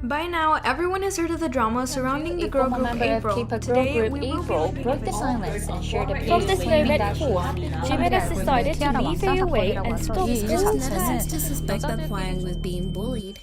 By now, everyone has heard of the drama surrounding the girl Former group member April. of K-pop girl Today, group we will be April looking broke at the silence and shared a From this claiming moment that she forth, Jimin decided to leave AOA and stop Caused full netizens to time. suspect that Hwang was being bullied.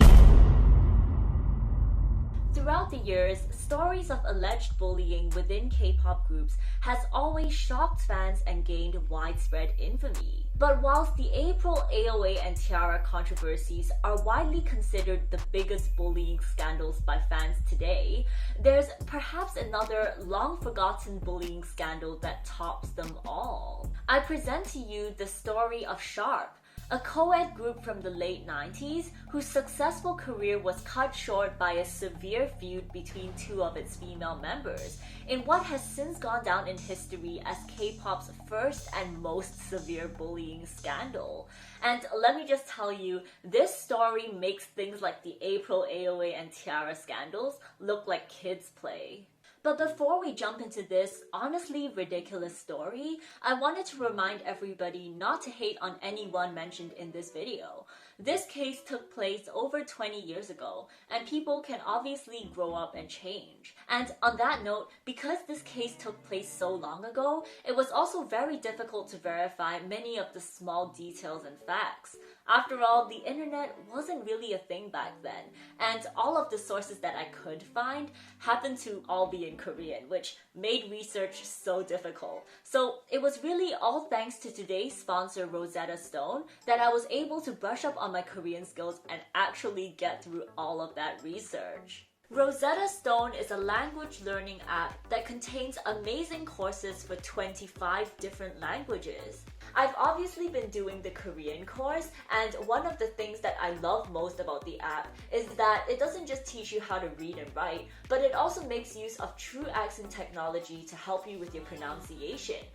Throughout the years, stories of alleged bullying within K-pop groups has always shocked fans and gained widespread infamy. But whilst the April, AOA, and T-ara controversies are widely considered the biggest bullying scandals by fans today, there's perhaps another long-forgotten bullying scandal that tops them all. I present to you the story of Sharp, a co-ed group from the late 90s whose successful career was cut short by a severe feud between two of its female members, in what has since gone down in history as K-pop's first and most severe bullying scandal. And let me just tell you, this story makes things like the April, AOA, and T-ara scandals look like kids' play. But before we jump into this honestly ridiculous story, I wanted to remind everybody not to hate on anyone mentioned in this video. This case took place over 20 years ago, and people can obviously grow up and change. And on that note, because this case took place so long ago, it was also very difficult to verify many of the small details and facts. After all, the internet wasn't really a thing back then, and all of the sources that I could find happened to all be in Korean, which made research so difficult. So it was really all thanks to today's sponsor, Rosetta Stone, that I was able to brush up on my Korean skills and actually get through all of that research. Rosetta Stone is a language learning app that contains amazing courses for 25 different languages. I've obviously been doing the Korean course, and one of the things that I love most about the app is that it doesn't just teach you how to read and write, but it also makes use of true accent technology to help you with your pronunciation.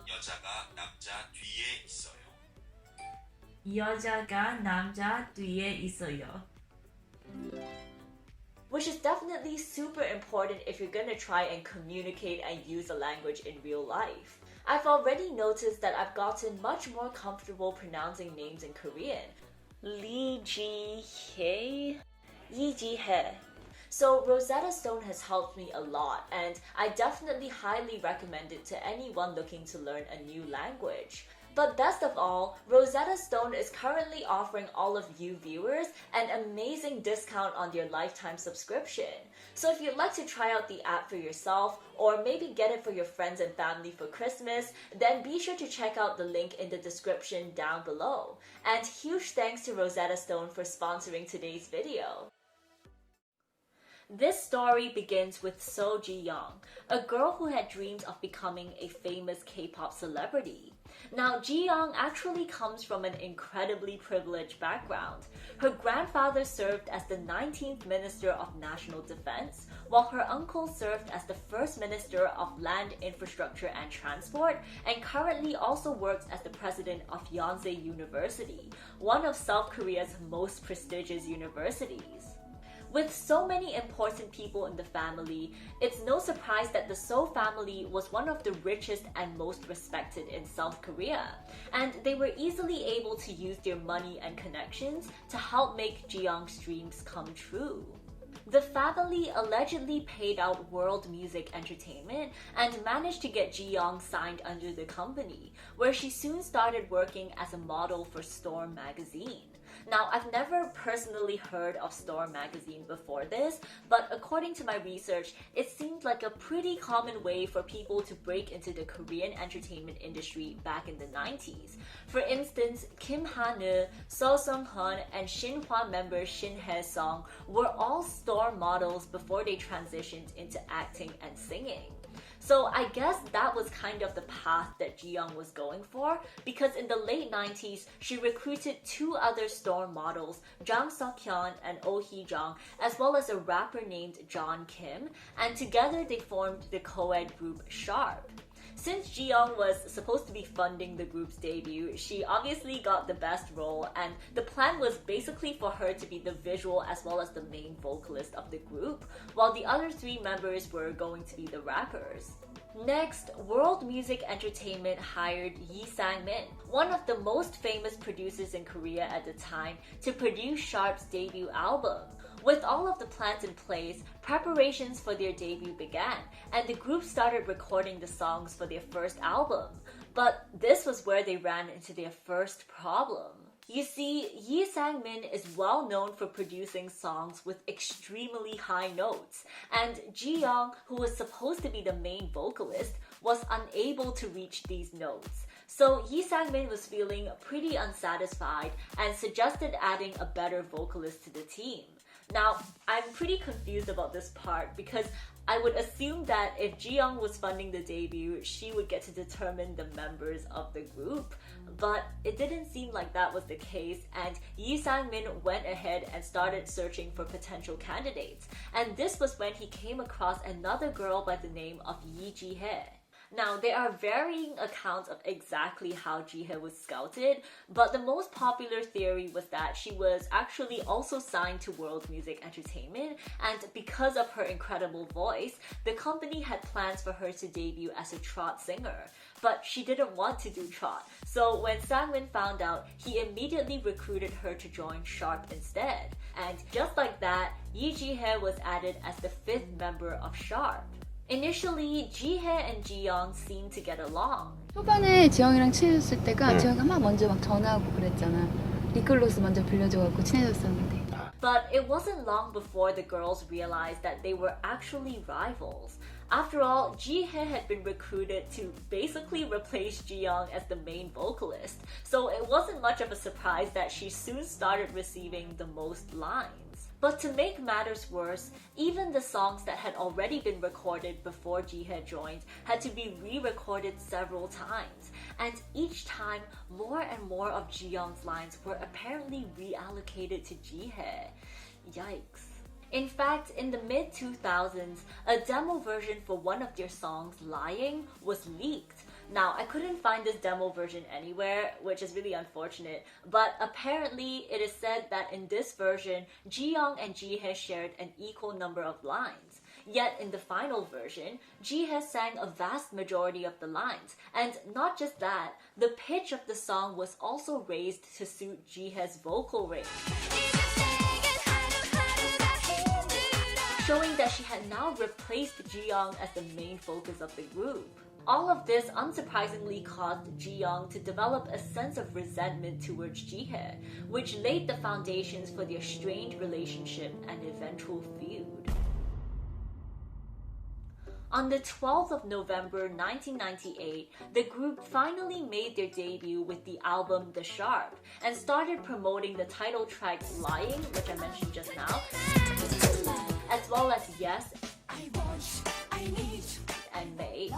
여자가 남자 뒤에 있어요. 여자가 남자 뒤에 있어요. Which is definitely super important if you're gonna try and communicate and use a language in real life. I've already noticed that I've gotten much more comfortable pronouncing names in Korean. Lee Ji-hye, Yi Ji-hye. So Rosetta Stone has helped me a lot, and I definitely highly recommend it to anyone looking to learn a new language. But best of all, Rosetta Stone is currently offering all of you viewers an amazing discount on your lifetime subscription. So if you'd like to try out the app for yourself, or maybe get it for your friends and family for Christmas, then be sure to check out the link in the description down below. And huge thanks to Rosetta Stone for sponsoring today's video. This story begins with Jiyong, a girl who had dreams of becoming a famous K-pop celebrity. Now, Jiyong actually comes from an incredibly privileged background. Her grandfather served as the 19th Minister of National Defense, while her uncle served as the First Minister of Land Infrastructure and Transport, and currently also works as the president of Yonsei University, one of South Korea's most prestigious universities. With so many important people in the family, it's no surprise that the So family was one of the richest and most respected in South Korea, and they were easily able to use their money and connections to help make Jiyong's dreams come true. The family allegedly paid out World Music Entertainment and managed to get Jiyong signed under the company, where she soon started working as a model for Storm magazine. Now, I've never personally heard of Storm magazine before this, but according to my research, it seemed like a pretty common way for people to break into the Korean entertainment industry back in the 90s. For instance, Kim Ha-ne, So Sung-hun, and Shinhwa member Shin Hae-sung were all Storm models before they transitioned into acting and singing. So I guess that was kind of the path that Jiyong was going for, because in the late 90s, she recruited two other Storm models, Jang Seok-hyun and Oh Hee-jung, as well as a rapper named John Kim, and together they formed the co-ed group Sharp. Since Jiyong was supposed to be funding the group's debut, she obviously got the best role, and the plan was basically for her to be the visual as well as the main vocalist of the group, while the other three members were going to be the rappers. Next, World Music Entertainment hired Yi Sang-min, one of the most famous producers in Korea at the time, to produce Sharp's debut album. With all of the plans in place, preparations for their debut began, and the group started recording the songs for their first album. But this was where they ran into their first problem. You see, Yi Sang-min is well known for producing songs with extremely high notes, and Jiyong, who was supposed to be the main vocalist, was unable to reach these notes. So Yi Sang-min was feeling pretty unsatisfied and suggested adding a better vocalist to the team. Now, I'm pretty confused about this part because I would assume that if Jiyong was funding the debut, she would get to determine the members of the group. But it didn't seem like that was the case, and Yi Sang-min went ahead and started searching for potential candidates. And this was when he came across another girl by the name of Yi Ji-hye. Now, there are varying accounts of exactly how Ji-hye was scouted, but the most popular theory was that she was actually also signed to World Music Entertainment, and because of her incredible voice, the company had plans for her to debut as a trot singer. But she didn't want to do trot, so when Sang-min found out, he immediately recruited her to join Sharp instead. And just like that, Yi Ji-hye was added as the 5th member of Sharp. Initially, Ji-hye and Jiyong seemed to get along. 초반에 지영이랑 친해졌을 때가 지영이가 막 먼저 막 전화하고 그랬잖아. 리클로스 먼저 빌려줘갖고 친해졌었는데. But it wasn't long before the girls realized that they were actually rivals. After all, Ji-hye had been recruited to basically replace Jiyong as the main vocalist, so it wasn't much of a surprise that she soon started receiving the most lines. But to make matters worse, even the songs that had already been recorded before Ji-hye joined had to be re-recorded several times, and each time more and more of Jiyong's lines were apparently reallocated to Ji-hye. Yikes. In fact, in the mid-2000s, a demo version for one of their songs, Lying, was leaked. Now, I couldn't find this demo version anywhere, which is really unfortunate, but apparently it is said that in this version, Jiyong and Ji-hye shared an equal number of lines. Yet in the final version, Ji-hye sang a vast majority of the lines, and not just that, the pitch of the song was also raised to suit Ji-hye's vocal range, showing that she had now replaced Jiyong as the main focus of the group. All of this unsurprisingly caused Jiyong to develop a sense of resentment towards Ji-hye, which laid the foundations for their strained relationship and eventual feud. On the 12th of November 1998, the group finally made their debut with the album The Sharp and started promoting the title tracks Lying, which I mentioned just now, as well as Yes, I Want, I Need, and May.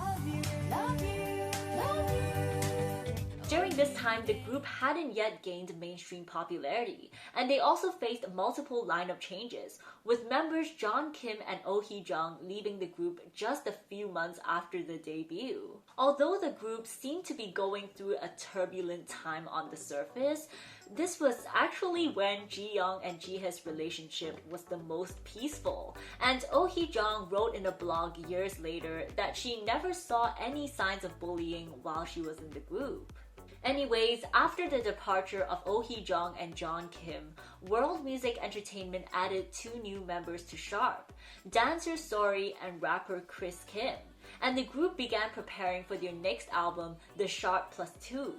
During this time, the group hadn't yet gained mainstream popularity, and they also faced multiple lineup changes, with members John Kim and Oh Hee-jung leaving the group just a few months after the debut. Although the group seemed to be going through a turbulent time on the surface, this was actually when Jiyong and Ji-hye's relationship was the most peaceful, and Oh Hee-jung wrote in a blog years later that she never saw any signs of bullying while she was in the group. Anyways, after the departure of Oh Hee-jung and John Kim, World Music Entertainment added 2 new members to Sharp, dancer Sori and rapper Chris Kim, and the group began preparing for their next album, The Sharp Plus 2.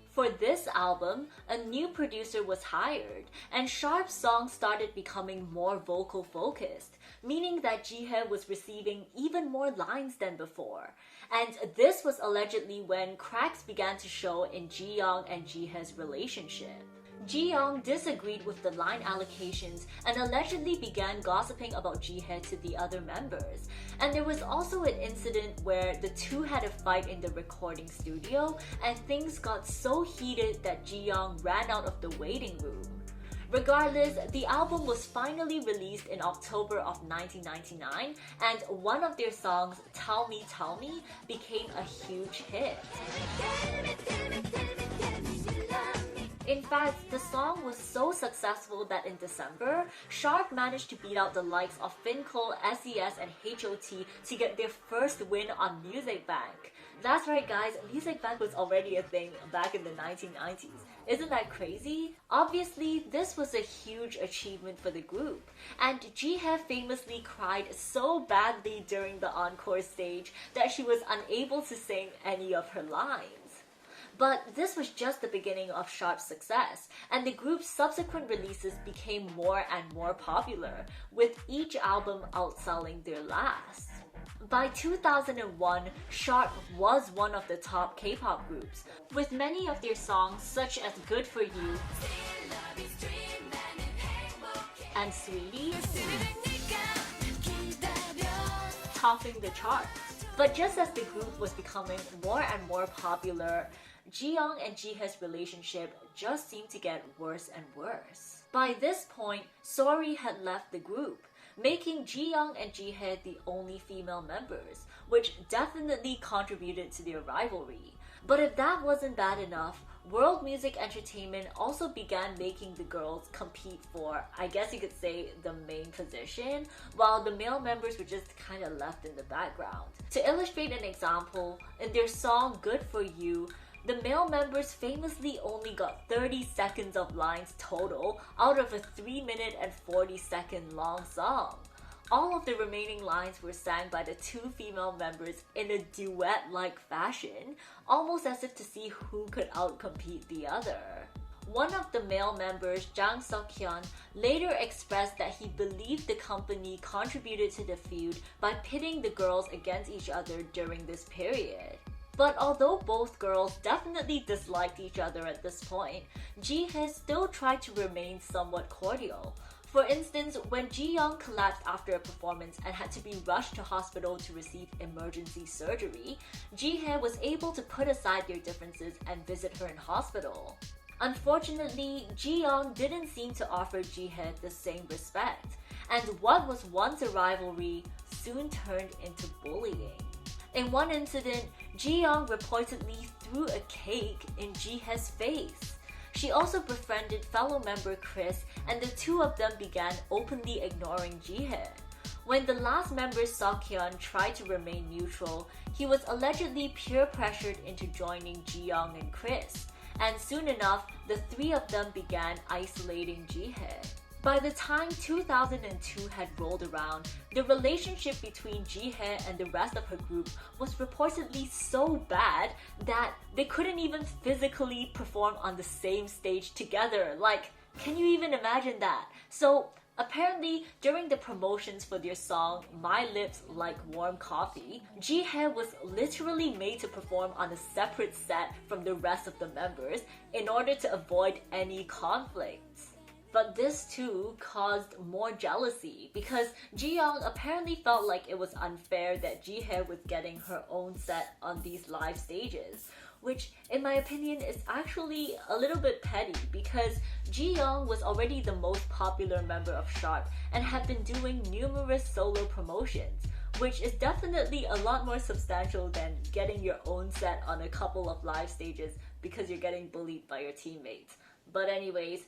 For this album, a new producer was hired, and Sharp's songs started becoming more vocal focused, meaning that Ji-hye was receiving even more lines than before. And this was allegedly when cracks began to show in Jiyong and Ji-hye's relationship. Jiyong disagreed with the line allocations and allegedly began gossiping about Ji-hye to the other members. And there was also an incident where the two had a fight in the recording studio, and things got so heated that Jiyong ran out of the waiting room. Regardless, the album was finally released in October of 1999, and one of their songs, Tell Me, became a huge hit. In fact, the song was so successful that in December, Sharp managed to beat out the likes of Finkel, SES, and HOT to get their first win on Music Bank. That's right guys, Music Bank was already a thing back in the 1990s. Isn't that crazy? Obviously, this was a huge achievement for the group, and Jihye famously cried so badly during the encore stage that she was unable to sing any of her lines. But this was just the beginning of Sharp's success, and the group's subsequent releases became more and more popular, with each album outselling their last. By 2001, Sharp was one of the top K-pop groups, with many of their songs such as Good For You and Sweetie topping the charts. But just as the group was becoming more and more popular, Jiyong and Jihye's relationship just seemed to get worse and worse. By this point, Sorry had left the group, making Jiyong and Jihye the only female members, which definitely contributed to their rivalry. But if that wasn't bad enough, World Music Entertainment also began making the girls compete for, I guess you could say, the main position, while the male members were just kind of left in the background. To illustrate an example, in their song Good For You, the male members famously only got 30 seconds of lines total out of a 3-minute and 40-second long song. All of the remaining lines were sang by the two female members in a duet-like fashion, almost as if to see who could outcompete the other. One of the male members, Jang Seok-hyun, later expressed that he believed the company contributed to the feud by pitting the girls against each other during this period. But although both girls definitely disliked each other at this point, Jihye still tried to remain somewhat cordial. For instance, when Jiyong collapsed after a performance and had to be rushed to hospital to receive emergency surgery, Jihye was able to put aside their differences and visit her in hospital. Unfortunately, Jiyong didn't seem to offer Jihye the same respect, and what was once a rivalry soon turned into bullying. In one incident, Jiyong reportedly threw a cake in Jihye's face. She also befriended fellow member Chris, and the two of them began openly ignoring Jihye. When the last member Seok-hyun tried to remain neutral, he was allegedly peer pressured into joining Jiyong and Chris, and soon enough, the three of them began isolating Jihye. By the time 2002 had rolled around, the relationship between Jihye and the rest of her group was reportedly so bad that they couldn't even physically perform on the same stage together. Like, can you even imagine that? So, apparently, during the promotions for their song My Lips Like Warm Coffee, Jihye was literally made to perform on a separate set from the rest of the members in order to avoid any conflicts. But this too caused more jealousy because Jiyong apparently felt like it was unfair that Jihye was getting her own set on these live stages, which in my opinion is actually a little bit petty because Jiyong was already the most popular member of Sharp and had been doing numerous solo promotions, which is definitely a lot more substantial than getting your own set on a couple of live stages because you're getting bullied by your teammates. But anyways,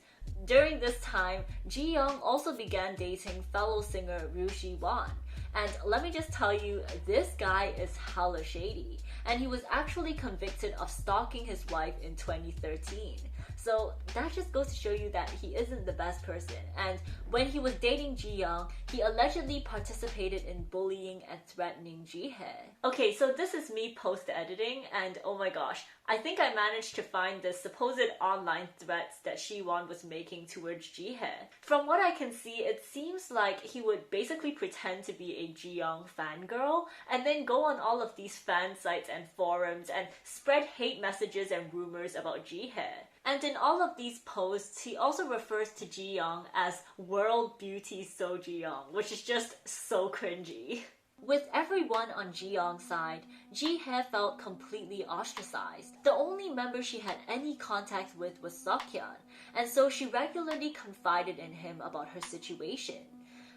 during this time, Jiyong also began dating fellow singer Ryu Shi-won. And let me just tell you, this guy is hella shady. And he was actually convicted of stalking his wife in 2013. So that just goes to show you that he isn't the best person. And when he was dating Jiyong, he allegedly participated in bullying and threatening Jihye. Okay, so this is me post-editing, and oh my gosh, I think I managed to find the supposed online threats that Shi-won was making towards Jihye. From what I can see, it seems like he would basically pretend to be a Jiyong fangirl, and then go on all of these fan sites and forums and spread hate messages and rumors about Jihye. And in all of these posts, he also refers to Jiyong as World Beauty So Jiyong, which is just so cringy. With everyone on Jiyong's side, Jihye felt completely ostracized. The only member she had any contact with was Seok-hyun, and so she regularly confided in him about her situation.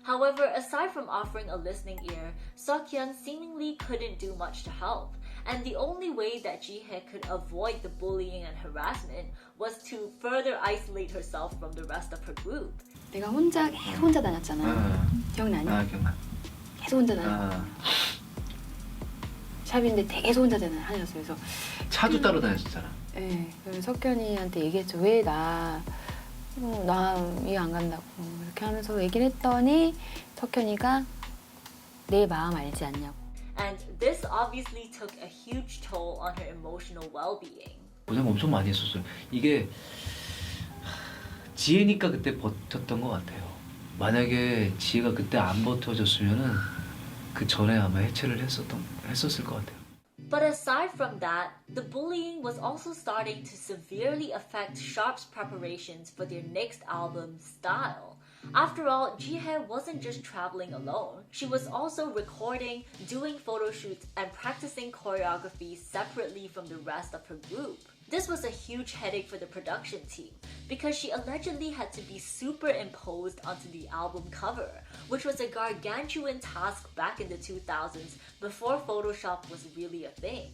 However, aside from offering a listening ear, Seok-hyun seemingly couldn't do much to help, and the only way that Jihye could avoid the bullying and harassment was to further isolate herself from the rest of her group. 내가 계속 혼자 다녔잖아. 기억나니? 기억나. 계속 혼자 다녔. 샵인데 되게 혼자 다녔어요. 그래서 차도 따로 다녔었잖아. 네, 그래서 석현이한테 얘기했죠. 왜 나 이해 안 간다고 이렇게 하면서 얘기를 했더니 석현이가 내 마음 알지 않냐고. And this obviously took a huge toll on her emotional well-being. 고생 엄청 많이 했었어요. 이게 지혜니까 그때 버텼던 것 같아요. 만약에 지혜가 그때 안 버텨줬으면은 그 전에 아마 해체를 했었을 것 같아요. But aside from that, the bullying was also starting to severely affect Sharp's preparations for their next album, Style. After all, Jihye wasn't just traveling alone. She was also recording, doing photo shoots, and practicing choreography separately from the rest of her group. This was a huge headache for the production team because she allegedly had to be superimposed onto the album cover, which was a gargantuan task back in the 2000s before Photoshop was really a thing.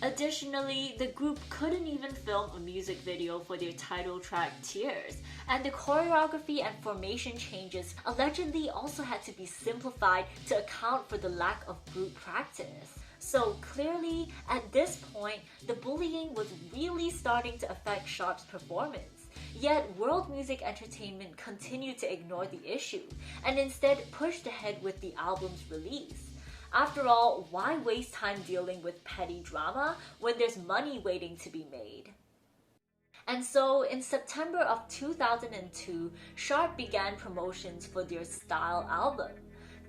Additionally, the group couldn't even film a music video for their title track Tears, and the choreography and formation changes allegedly also had to be simplified to account for the lack of group practice. So clearly, at this point, the bullying was really starting to affect Sharp's performance. Yet, World Music Entertainment continued to ignore the issue and instead pushed ahead with the album's release. After all, why waste time dealing with petty drama when there's money waiting to be made? And so, in September of 2002, Sharp began promotions for their Style album.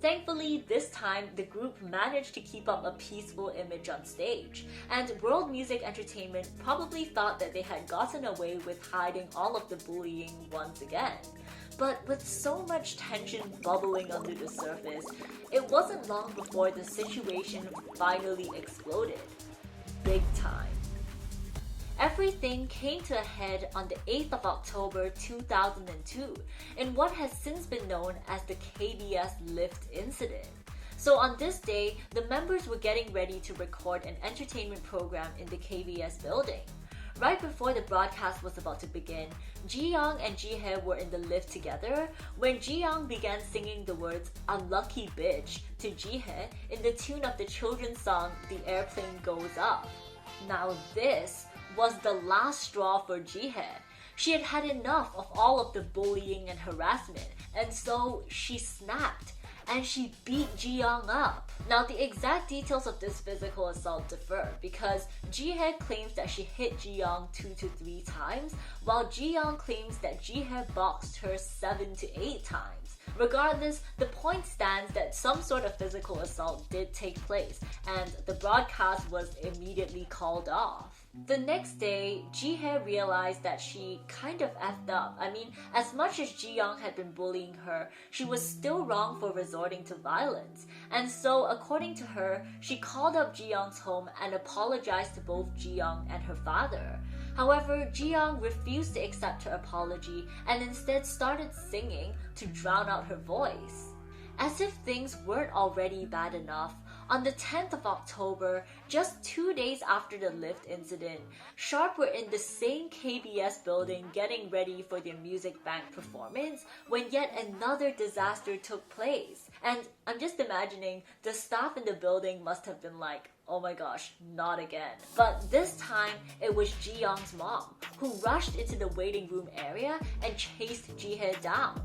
Thankfully, this time, the group managed to keep up a peaceful image on stage, and World Music Entertainment probably thought that they had gotten away with hiding all of the bullying once again. But with so much tension bubbling under the surface, it wasn't long before the situation finally exploded. Big time. Everything came to a head on the 8th of October 2002 in what has since been known as the KBS LYFT incident. So on this day, the members were getting ready to record an entertainment program in the KBS building. Right before the broadcast was about to begin, Jiyong and Jihye were in the lift together when Jiyong began singing the words "unlucky bitch" to Jihye in the tune of the children's song "The Airplane Goes Up." Now this was the last straw for Jihye. She had had enough of all of the bullying and harassment, and so she snapped and she beat Jiyong up. Now the exact details of this physical assault differ because Jihye claims that she hit Jiyong 2 to 3 times, while Jiyong claims that Jihye boxed her 7 to 8 times. Regardless, the point stands that some sort of physical assault did take place, and the broadcast was immediately called off. The next day, Jihye realized that she kind of effed up. I mean, as much as Jiyong had been bullying her, she was still wrong for resorting to violence. And so, according to her, she called up Jiyong's home and apologized to both Jiyong and her father. However, Jiyong refused to accept her apology and instead started singing to drown out her voice. As if things weren't already bad enough, on the 10th of October, just 2 days after the LYFT incident, Sharp were in the same KBS building getting ready for their Music Bank performance when yet another disaster took place. And I'm just imagining the staff in the building must have been like, oh my gosh, not again. But this time, it was Jiyong's mom, who rushed into the waiting room area and chased Jihye down.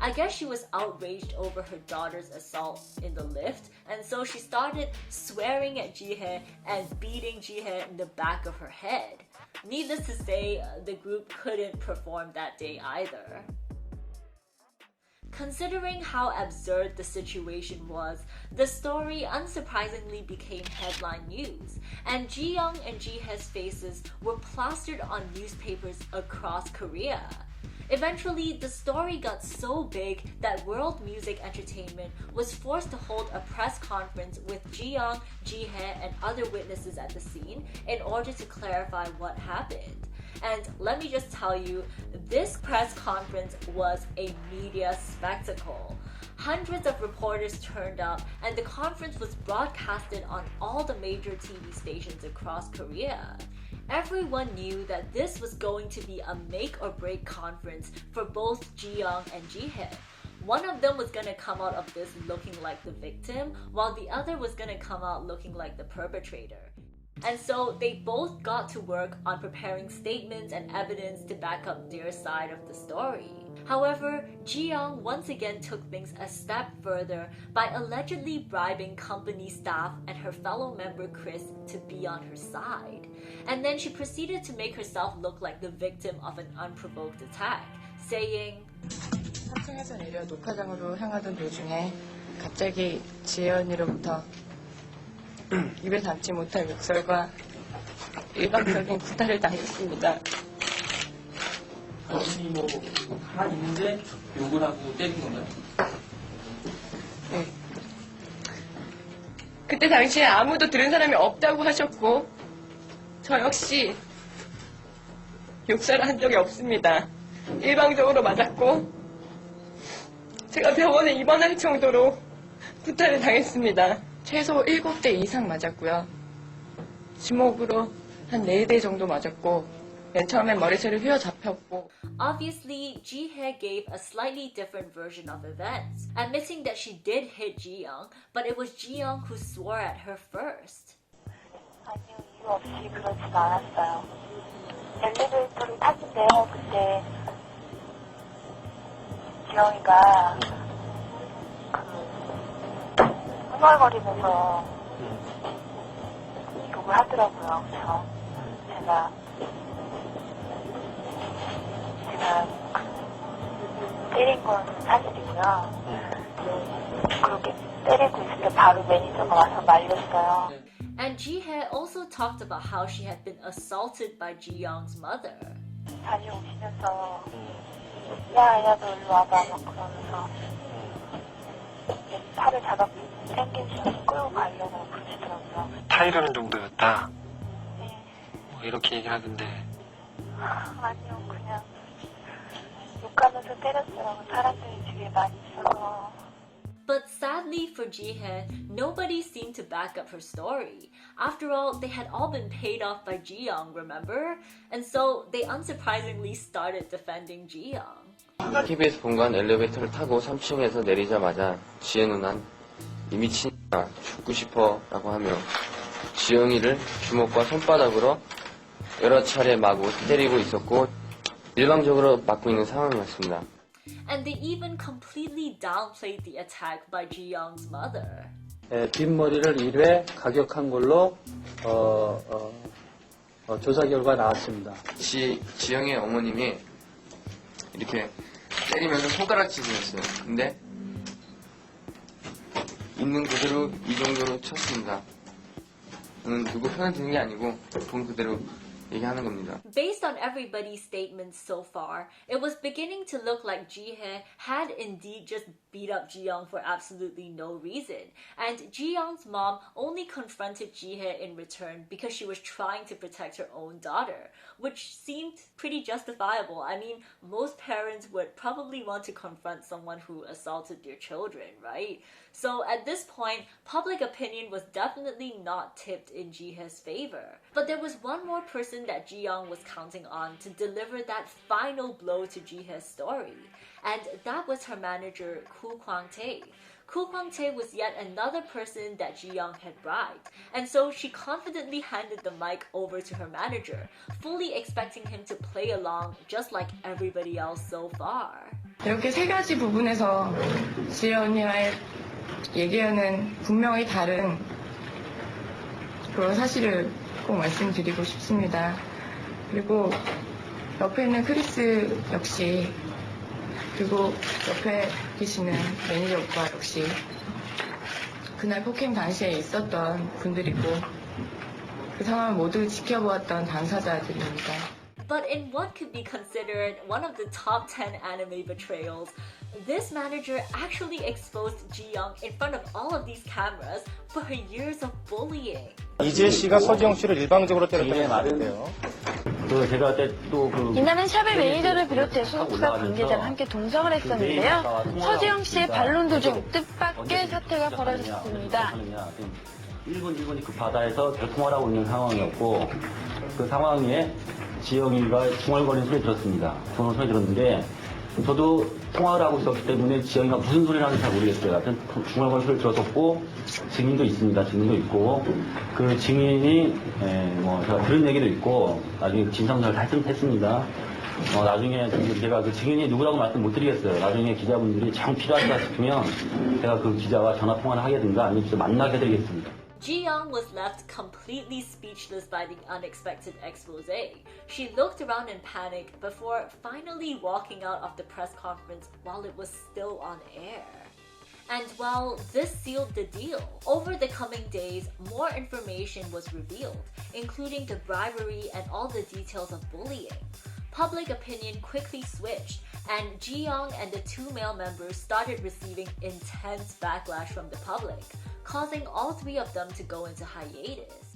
I guess she was outraged over her daughter's assault in the lift, and so she started swearing at Jihye and beating Jihye in the back of her head. Needless to say, the group couldn't perform that day either. Considering how absurd the situation was, the story unsurprisingly became headline news, and Jiyong and Jihye's faces were plastered on newspapers across Korea. Eventually, the story got so big that World Music Entertainment was forced to hold a press conference with Jiyong, Jihye, and other witnesses at the scene in order to clarify what happened. And let me just tell you, this press conference was a media spectacle. Hundreds of reporters turned up, and the conference was broadcasted on all the major TV stations across Korea. Everyone knew that this was going to be a make or break conference for both Jiyong and Jihye. One of them was gonna come out of this looking like the victim, while the other was gonna come out looking like the perpetrator. And so they both got to work on preparing statements and evidence to back up their side of the story. However, Jiyong once again took things a step further by allegedly bribing company staff and her fellow member Chris to be on her side. And then she proceeded to make herself look like the victim of an unprovoked attack, saying, 3층에서 내려 녹화장으로 향하던 도중에 갑자기 지연이로부터 입에 담지 못할 욕설과 일방적인 구타를 당했습니다. 당신이 뭐 하나 있는데 욕을 하고 때린 건가요? 네. 그때 당시에 아무도 들은 사람이 없다고 하셨고 저 역시 욕설을 한 적이 없습니다. 일방적으로 맞았고 제가 병원에 입원할 정도로 구타를 당했습니다. 최소 7대 이상 맞았고요. 지목으로 한 4대 정도 맞았고 맨 처음엔 머리채를 휘어잡혔고. Obviously, Ji-hye gave a slightly different version of events, admitting that she did hit Jiyong, but it was Jiyong who swore at her first. 아니요, 이유 없이 그러진 않았어요. 엘리베이터를 탔는데요, 그때 지영이가 흥얼거리면서 욕을 하더라고요. 그래서 제가 때린 건 사실이고요. 그렇게 때리고 있을 때 바로 매니저가 와서 말렸어요. And Ji-hye also talked about how she had been assaulted by Ji-young's mother. 다녀오시면서 야, 너 일로 와봐 막 그러면서 팔을 잡아 당기시면서 끌고 가려고 그러시더라고요. 타이르는 정도였다. 네. 뭐 이렇게 얘기를 하던데. 아니요, 그냥 욕하면서 때렸어요. 사람들이 주위에 많이 있어서. But sadly for Ji-hye, nobody seemed to back up her story. After all, they had all been paid off by Jiyong, remember? And so they unsurprisingly started defending Jiyong. TV에서 본건 엘리베이터를 타고 3층에서 내리자마자 지혜 누난 이 미친아 죽고 싶어 라고 하며 지영이를 주먹과 손바닥으로 여러 차례 마구 때리고 있었고 일방적으로 맞고 있는 상황이었습니다. And they even completely downplayed the attack by Ji-young's mother. 빈머리를 1회 가격한 걸로 조사 결과 나왔습니다. 지영의 어머님이 이렇게 때리면서 손가락질이었어요. 근데 있는 그대로 이 정도로 쳤습니다. 저는 누구 편을 드는 게 아니고 본 그대로 얘기하는 겁니다. Based on everybody's statements so far, it was beginning to look like Ji-hye had indeed just beat up Jiyong for absolutely no reason. And Jiyong's mom only confronted Ji-hye in return because she was trying to protect her own daughter, which seemed pretty justifiable. I mean, most parents would probably want to confront someone who assaulted their children, right? So at this point, public opinion was definitely not tipped in Ji-hye's favor. But there was one more person that Jiyong was counting on to deliver that final blow to Ji-hye's story. And that was her manager, Koo Kwang-tae. Koo Kwang-tae was yet another person that Jiyong had bribed. And so she confidently handed the mic over to her manager, fully expecting him to play along just like everybody else so far. 이렇게 세 가지 부분에서 지연이와의 얘기와는 분명히 다른 그런 사실을 꼭 말씀드리고 싶습니다. 그리고 옆에 있는 크리스 역시 그리고 옆에 계시는 매니저 오빠 역시 그날 폭행 당시에 있었던 분들이고 그 상황을 모두 지켜보았던 당사자들입니다. But in what could be considered one of the top 10 anime betrayals, this manager actually exposed Jiyong in front of all of these cameras for her years of bullying. 이재 씨가 서지영 씨를 일방적으로 때렸다는 말인데요. 제가 그때 또그 이날은 샵의 매니저를 비롯해서 수사 관계자가 함께 동성을 했었는데요. 서지영 씨의 반론 도중 뜻밖의 사태가 벌어졌습니다. 1분 그 바다에서 통화를 하고 있는 상황이었고 그 상황에 지영이가 중얼거리는 소리 들었습니다. 중얼거리는 소리 들었는데 저도 통화를 하고 있었기 때문에 지영이가 무슨 소리를 하는지 잘 모르겠어요. 하여튼 중얼거리는 소리를 들었었고 증인도 있습니다. 증인도 있고 그 증인이 제가 들은 얘기도 있고 나중에 진상조사를 했습니다. 나중에 제가 그 증인이 누구라고 말씀 못 드리겠어요. 나중에 기자분들이 정 필요하다 싶으면 제가 그 기자와 전화 통화를 하게든가 아니면 진짜 만나게 해드리겠습니다. Jiyong was left completely speechless by the unexpected expose. She looked around in panic before finally walking out of the press conference while it was still on air. And well, this sealed the deal. Over the coming days, more information was revealed, including the bribery and all the details of bullying. Public opinion quickly switched, and Jiyong and the two male members started receiving intense backlash from the public, causing all three of them to go into hiatus.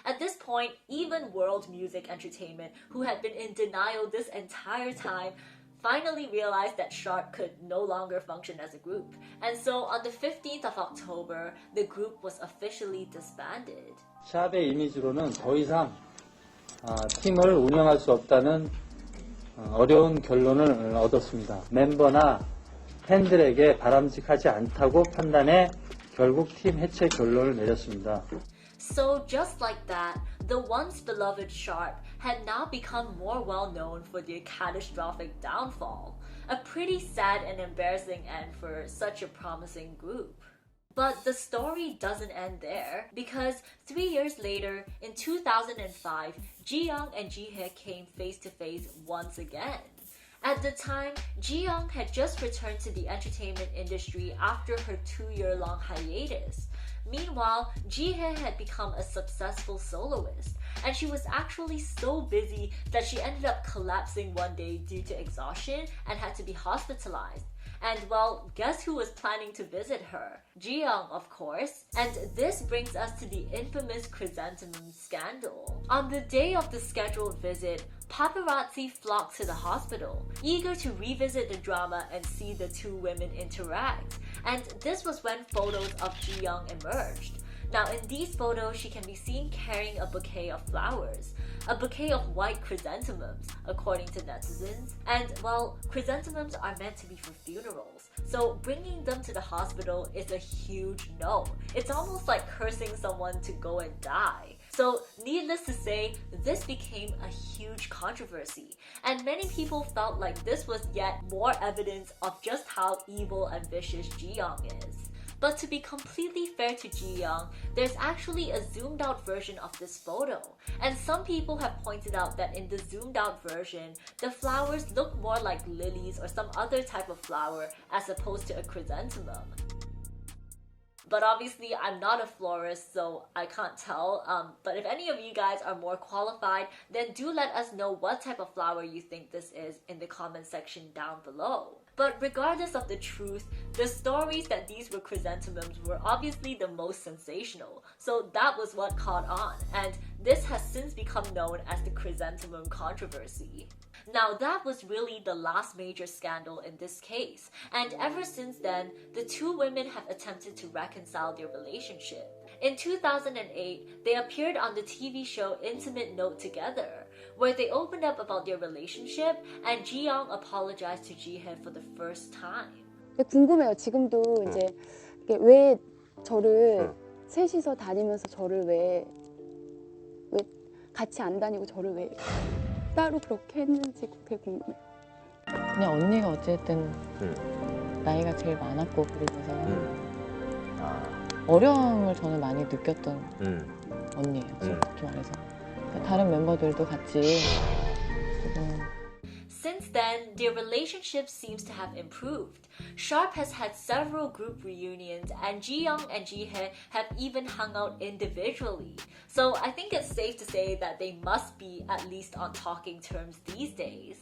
At this point, even World Music Entertainment, who had been in denial this entire time, finally realized that Sharp could no longer function as a group. And so on the 15th of October, the group was officially disbanded. 샵의 이미지로는 더 이상 팀을 운영할 수 없다는 어려운 결론을 얻었습니다. 멤버나 팬들에게 바람직하지 않다고 판단해 결국 팀 해체 결론을 내렸습니다. So just like that, the once beloved Sharp had now become more well known for their catastrophic downfall. A pretty sad and embarrassing end for such a promising group. But the story doesn't end there, because 3 years later, in 2005, Jiyong and Jihye came face to face once again. At the time, Jiyong had just returned to the entertainment industry after her 2-year-long hiatus. Meanwhile, Jihye had become a successful soloist, and she was actually so busy that she ended up collapsing one day due to exhaustion and had to be hospitalized. And well, guess who was planning to visit her? Jiyong, of course. And this brings us to the infamous chrysanthemum scandal. On the day of the scheduled visit, paparazzi flocked to the hospital, eager to revisit the drama and see the two women interact. And this was when photos of Jiyong emerged. Now in these photos, she can be seen carrying a bouquet of flowers, a bouquet of white chrysanthemums, according to netizens. And well, chrysanthemums are meant to be for funerals, so bringing them to the hospital is a huge no. It's almost like cursing someone to go and die. So needless to say, this became a huge controversy, and many people felt like this was yet more evidence of just how evil and vicious Jiyong is. But to be completely fair to Jiyong, there's actually a zoomed out version of this photo. And some people have pointed out that in the zoomed out version, the flowers look more like lilies or some other type of flower as opposed to a chrysanthemum. But obviously, I'm not a florist, so I can't tell. But if any of you guys are more qualified, then do let us know what type of flower you think this is in the comment section down below. But regardless of the truth, the stories that these were chrysanthemums were obviously the most sensational. So that was what caught on, and this has since become known as the chrysanthemum controversy. Now that was really the last major scandal in this case, and ever since then, the two women have attempted to reconcile their relationship. In 2008, they appeared on the TV show Intimate Note Together, where they opened up about their relationship, and Jiyong apologized to Jihye for the first time. 궁금해요. 지금도 이제 왜 저를 셋이서 다니면서 저를 왜 같이 안 다니고 저를 왜 따로 그렇게 했는지 되게 궁금해요. 그냥 언니가 어쨌든 나이가 제일 많았고 그러면서 어려움을 저는 많이 느꼈던 언니예요. 솔직히 말해서. 다른 멤버들도 같이 Since then, their relationship seems to have improved. Sharp has had several group reunions, and Jiyong and Jihye have even hung out individually. So I think it's safe to say that they must be at least on talking terms these days.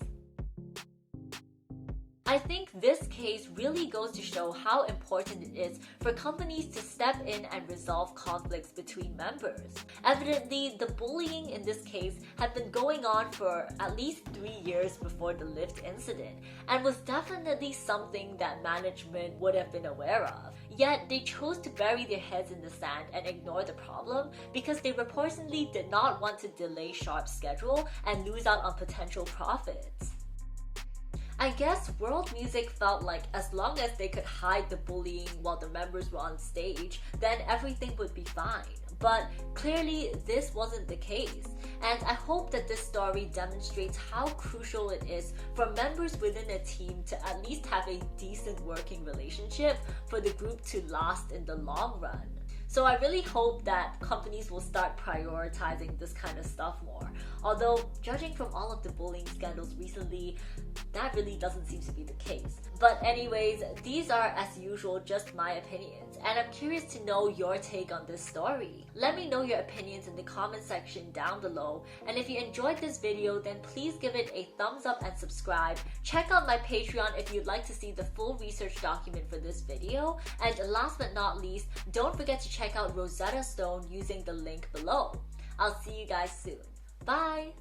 I think this case really goes to show how important it is for companies to step in and resolve conflicts between members. Evidently, the bullying in this case had been going on for at least 3 years before the LYFT incident, and was definitely something that management would have been aware of. Yet, they chose to bury their heads in the sand and ignore the problem because they reportedly did not want to delay Sharp's schedule and lose out on potential profits. I guess world music felt like as long as they could hide the bullying while the members were on stage, then everything would be fine. But clearly this wasn't the case, and I hope that this story demonstrates how crucial it is for members within a team to at least have a decent working relationship for the group to last in the long run. So I really hope that companies will start prioritizing this kind of stuff more. Although, judging from all of the bullying scandals recently, that really doesn't seem to be the case. But anyways, these are as usual just my opinions, and I'm curious to know your take on this story. Let me know your opinions in the comment section down below, and if you enjoyed this video, then please give it a thumbs up and subscribe. Check out my Patreon if you'd like to see the full research document for this video, and last but not least, don't forget to check out Rosetta Stone using the link below. I'll see you guys soon. Bye!